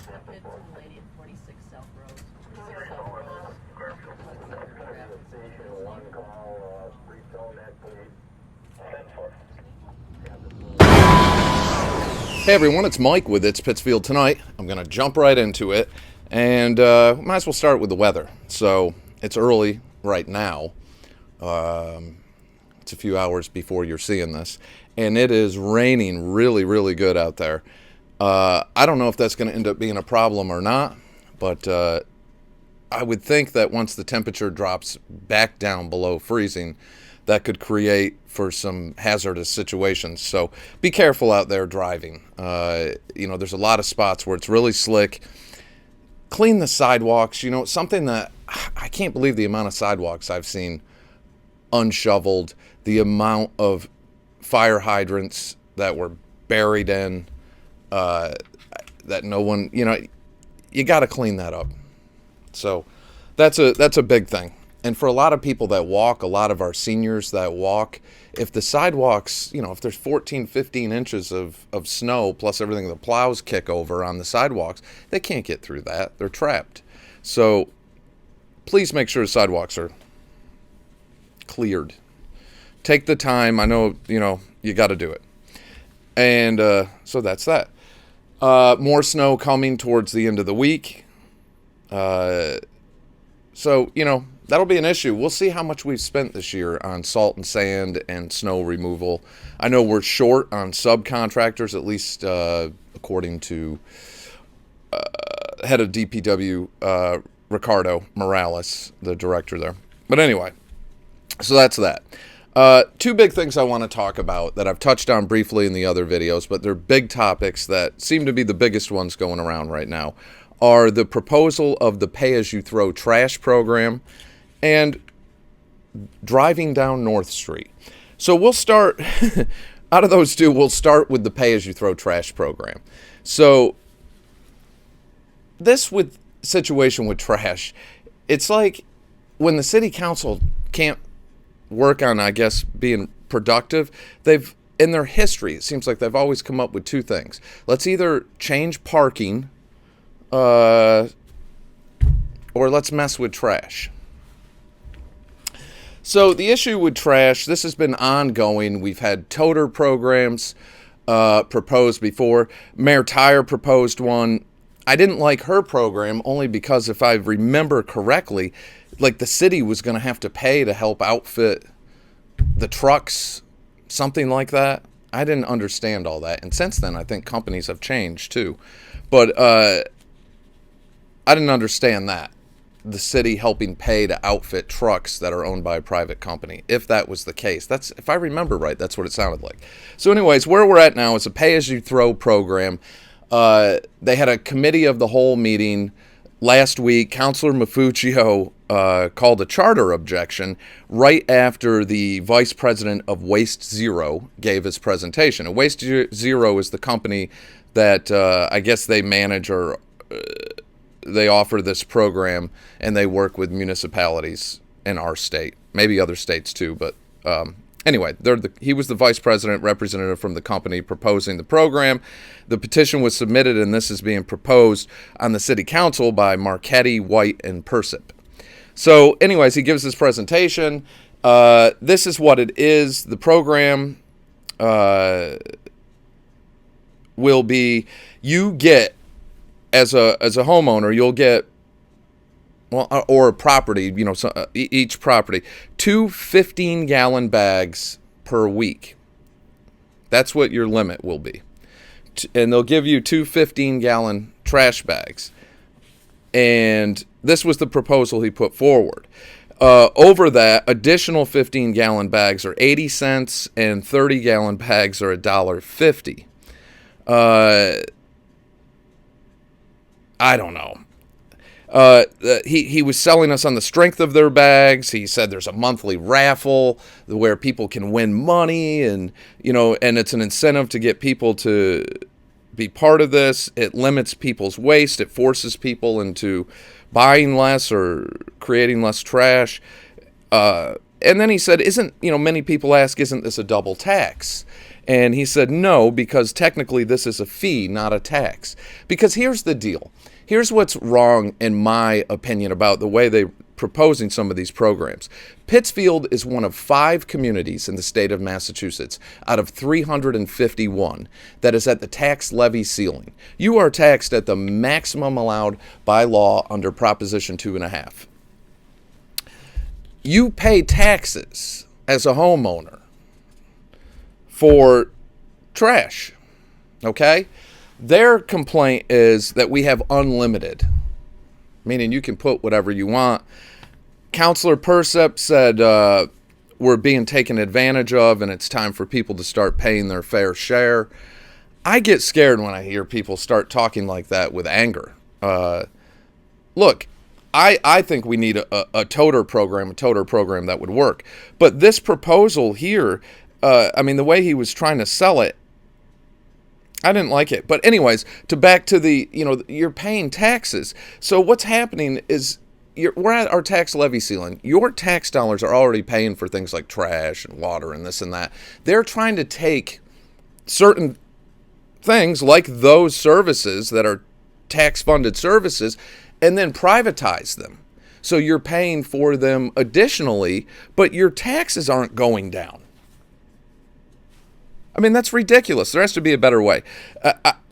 hit to the lady at 46 South Rose. 46 South Rose. Hey everyone, it's Mike with It's Pittsfield Tonight. I'm going to jump right into it, and might as well start with the weather. So, it's early right now. It's a few hours before you're seeing this, and it is raining really, really good out there. I don't know if that's going to end up being a problem or not, but I would think that once the temperature drops back down below freezing, that could create for some hazardous situations. So be careful out there driving. There's a lot of spots where it's really slick. Clean the sidewalks. Something that I can't believe the amount of sidewalks I've seen unshoveled, the amount of fire hydrants that were buried in, that no one, you got to clean that up. So that's a big thing. And for a lot of people that walk, a lot of our seniors that walk, if the sidewalks, if there's 14, 15 inches of snow plus everything the plows kick over on the sidewalks, they can't get through that. They're trapped. So please make sure the sidewalks are cleared. Take the time. I know, you got to do it. And so that's that. More snow coming towards the end of the week. So, that'll be an issue. We'll see how much we've spent this year on salt and sand and snow removal. I know we're short on subcontractors, at least according to head of DPW, Ricardo Morales, the director there. But anyway, so that's that. Two big things I want to talk about that I've touched on briefly in the other videos, but they're big topics that seem to be the biggest ones going around right now, are the proposal of the pay-as-you-throw trash program and driving down North Street. So we'll start, out of those two, we'll start with the pay-as-you-throw trash program. So this situation with trash, it's like when the city council can't work on, I guess, being productive, in their history, it seems like they've always come up with two things. Let's either change parking, or let's mess with trash. So the issue with trash, this has been ongoing. We've had toter programs proposed before. Mayor Tyre proposed one. I didn't like her program only because, if I remember correctly, like the city was going to have to pay to help outfit the trucks, something like that. I didn't understand all that. And since then, I think companies have changed too. But I didn't understand that. The city helping pay to outfit trucks that are owned by a private company. If that was the case, if I remember right, that's what it sounded like. So anyways, where we're at now is a pay-as-you-throw program. They had a committee of the whole meeting last week. Councilor Mafuccio called a charter objection right after the vice president of Waste Zero gave his presentation. And Waste Zero is the company that I guess they manage or they offer this program, and they work with municipalities in our state, maybe other states too. But anyway, he was the vice president representative from the company proposing the program. The petition was submitted, and this is being proposed on the city council by Marchetti, White, and Persip. So anyways, he gives his presentation. This is what it is. The program will be, you get, as a homeowner, you'll get, or a property, each property, 2 15-gallon bags per week. That's what your limit will be. And they'll give you 2 15-gallon trash bags. And this was the proposal he put forward. Over that, additional 15-gallon bags are 80 cents, and 30-gallon bags are $1.50. I don't know. He was selling us on the strength of their bags. He said there's a monthly raffle where people can win money, and and it's an incentive to get people to be part of this. It limits people's waste. It forces people into buying less or creating less trash. And then he said, many people ask, isn't this a double tax? And he said no, because technically this is a fee, not a tax. Because here's the deal. Here's what's wrong, in my opinion, about the way they're proposing some of these programs. Pittsfield is one of 5 communities in the state of Massachusetts out of 351 that is at the tax levy ceiling. You are taxed at the maximum allowed by law under Proposition 2.5. You pay taxes as a homeowner for trash, okay? Their complaint is that we have unlimited, meaning you can put whatever you want. Councilor Persep said we're being taken advantage of and it's time for people to start paying their fair share. I get scared when I hear people start talking like that with anger. Look, I think we need a toter program that would work. But this proposal here, the way he was trying to sell it, I didn't like it. But anyways, back to the, you're paying taxes. So what's happening is we're at our tax levy ceiling. Your tax dollars are already paying for things like trash and water and this and that. They're trying to take certain things like those services that are tax-funded services and then privatize them. So you're paying for them additionally, but your taxes aren't going down. That's ridiculous. There has to be a better way.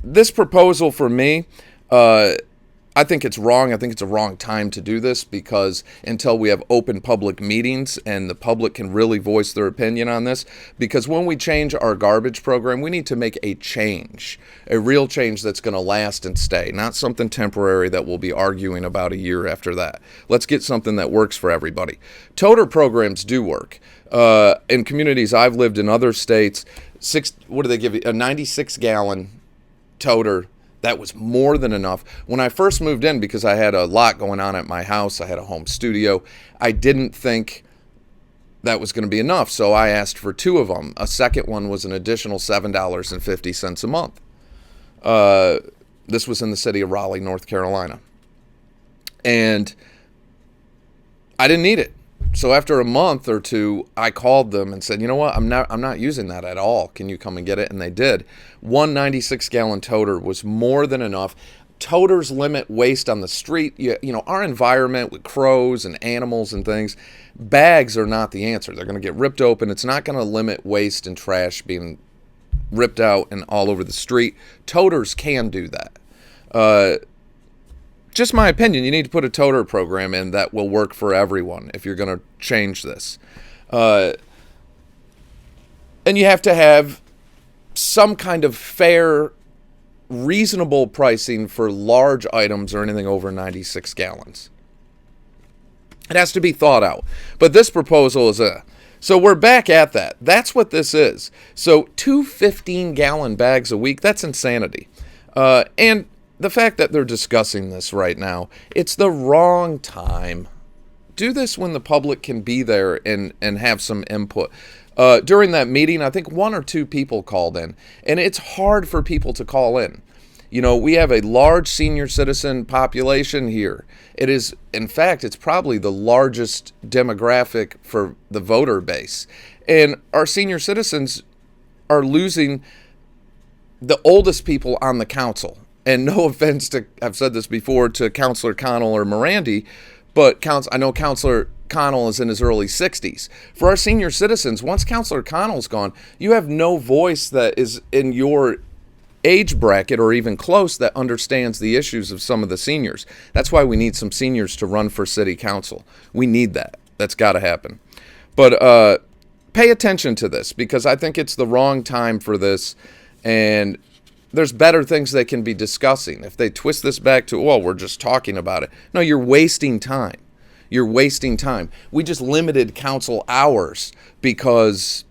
This proposal for me, I think it's wrong. I think it's a wrong time to do this, because until we have open public meetings and the public can really voice their opinion on this, because when we change our garbage program, we need to make a change, a real change that's going to last and stay, not something temporary that we'll be arguing about a year after that. Let's get something that works for everybody. Toter programs do work. In communities I've lived in other states, what do they give you? A 96-gallon toter. That was more than enough. When I first moved in, because I had a lot going on at my house, I had a home studio, I didn't think that was going to be enough, so I asked for 2 of them. A second one was an additional $7.50 a month. This was in the city of Raleigh, North Carolina. And I didn't need it. So after a month or 2, I called them and said, you know what, I'm not using that at all. Can you come and get it? And they did. One 96-gallon toter was more than enough. Toters limit waste on the street. Our environment with crows and animals and things, bags are not the answer. They're going to get ripped open. It's not going to limit waste and trash being ripped out and all over the street. Toters can do that. Just my opinion, you need to put a toter program in that will work for everyone if you're going to change this. And you have to have some kind of fair, reasonable pricing for large items or anything over 96 gallons. It has to be thought out. But this proposal is so we're back at that. That's what this is. So 2 15-gallon bags a week, that's insanity. And the fact that they're discussing this right now, it's the wrong time. Do this when the public can be there and have some input. During that meeting, I think 1 or 2 people called in, and it's hard for people to call in. We have a large senior citizen population here. It is, in fact, it's probably the largest demographic for the voter base. And our senior citizens are losing the oldest people on the council. And no offense to, I've said this before, to Councilor Connell or Morandi, but I know Councilor Connell is in his early 60s. For our senior citizens, once Councilor Connell's gone, you have no voice that is in your age bracket or even close that understands the issues of some of the seniors. That's why we need some seniors to run for city council. We need that. That's got to happen. But pay attention to this, because I think it's the wrong time for this, and there's better things they can be discussing. If they twist this back to, we're just talking about it. No, you're wasting time. You're wasting time. We just limited council hours because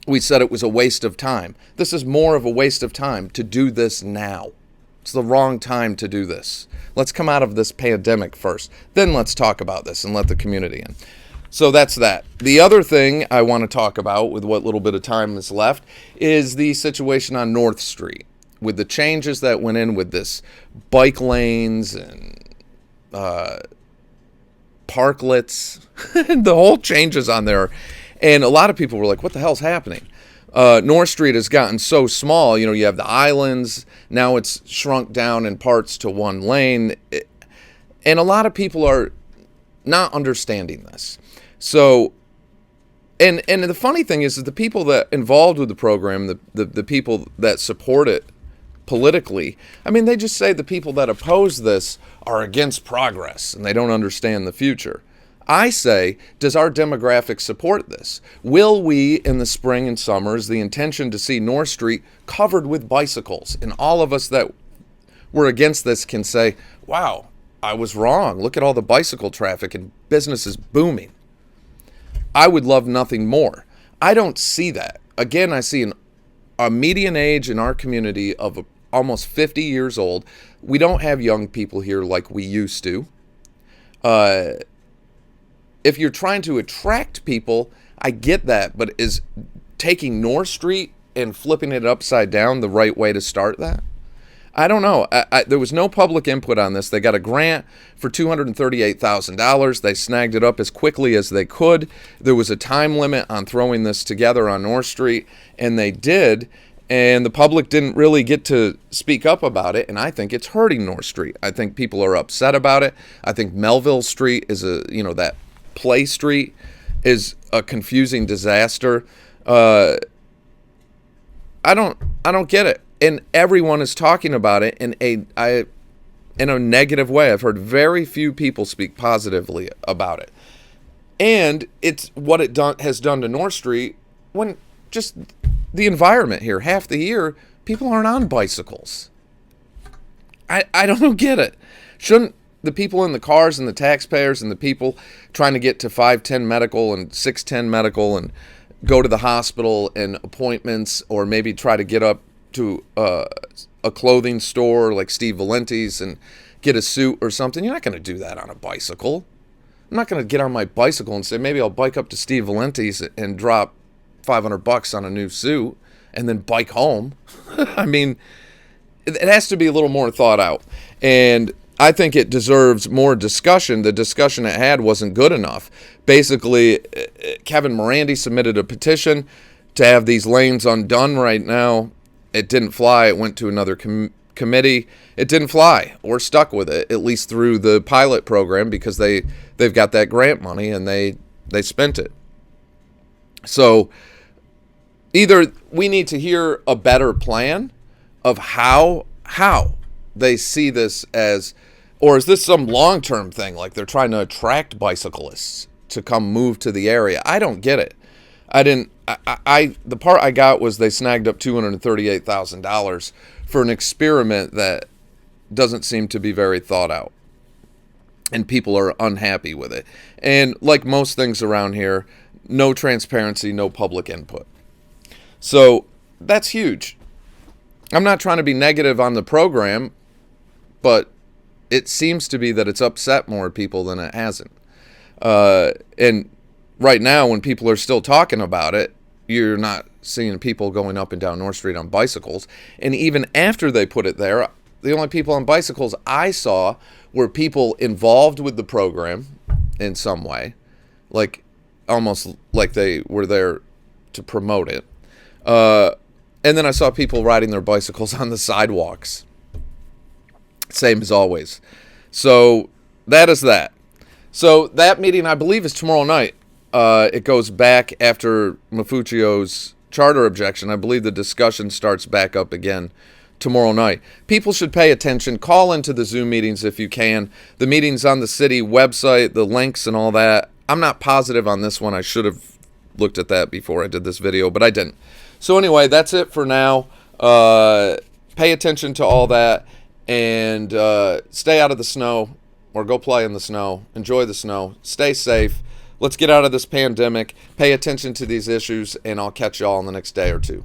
we said it was a waste of time. This is more of a waste of time to do this now. It's the wrong time to do this. Let's come out of this pandemic first. Then let's talk about this and let the community in. So that's that. The other thing I want to talk about, with what little bit of time is left, is the situation on North Street with the changes that went in with this bike lanes and parklets, the whole changes on there. And a lot of people were like, what the hell's happening? North Street has gotten so small. You know, you have the islands. Now it's shrunk down in parts to one lane. And a lot of people are not understanding this. So, and the funny thing is that the people that involved with the program, the people that support it politically, I mean, they just say the people that oppose this are against progress and they don't understand the future. I say, does our demographic support this? Will we, in the spring and summers, the intention to see North Street covered with bicycles? And all of us that were against this can say, wow, I was wrong. Look at all the bicycle traffic and business is booming. I would love nothing more. I don't see that. Again, I see a median age in our community of almost 50 years old. We don't have young people here like we used to. If you're trying to attract people, I get that, but is taking North Street and flipping it upside down the right way to start that? I don't know. There was no public input on this. They got a grant for $238,000. They snagged it up as quickly as they could. There was a time limit on throwing this together on North Street, and they did, and the public didn't really get to speak up about it, and I think it's hurting North Street. I think people are upset about it. I think Melville Street is that Play Street is a confusing disaster. I don't get it. And everyone is talking about it in a negative way. I've heard very few people speak positively about it. And it's what it has done to North Street when just the environment here, half the year, people aren't on bicycles. I don't get it. Shouldn't the people in the cars and the taxpayers and the people trying to get to 510 medical and 610 medical and go to the hospital and appointments, or maybe try to get up to a clothing store like Steve Valenti's and get a suit or something? You're not going to do that on a bicycle. I'm not going to get on my bicycle and say, maybe I'll bike up to Steve Valenti's and drop $500 on a new suit and then bike home. I mean, it has to be a little more thought out. And I think it deserves more discussion. The discussion it had wasn't good enough. Basically, Kevin Morandi submitted a petition to have these lanes undone right now. It didn't fly. It went to another committee. It didn't fly. We're stuck with it, at least through the pilot program, because they've got that grant money and they spent it. So either we need to hear a better plan of how they see this as, or is this some long-term thing, like they're trying to attract bicyclists to come move to the area? I don't get it. The part I got was they snagged up $238,000 for an experiment that doesn't seem to be very thought out. And people are unhappy with it. And like most things around here, no transparency, no public input. So that's huge. I'm not trying to be negative on the program, but it seems to be that it's upset more people than it hasn't. And right now, when people are still talking about it, you're not seeing people going up and down North Street on bicycles. And even after they put it there, the only people on bicycles I saw were people involved with the program in some way, like almost like they were there to promote it. And then I saw people riding their bicycles on the sidewalks. Same as always. So that is that. So that meeting, I believe, is tomorrow night. It goes back after Mafuccio's charter objection. I believe the discussion starts back up again tomorrow night. People should pay attention. Call into the Zoom meetings if you can. The meetings on the city website, the links and all that. I'm not positive on this one. I should have looked at that before I did this video, but I didn't. So anyway, that's it for now. Pay attention to all that and stay out of the snow, or go play in the snow. Enjoy the snow. Stay safe. Let's get out of this pandemic. Pay attention to these issues, and I'll catch y'all in the next day or two.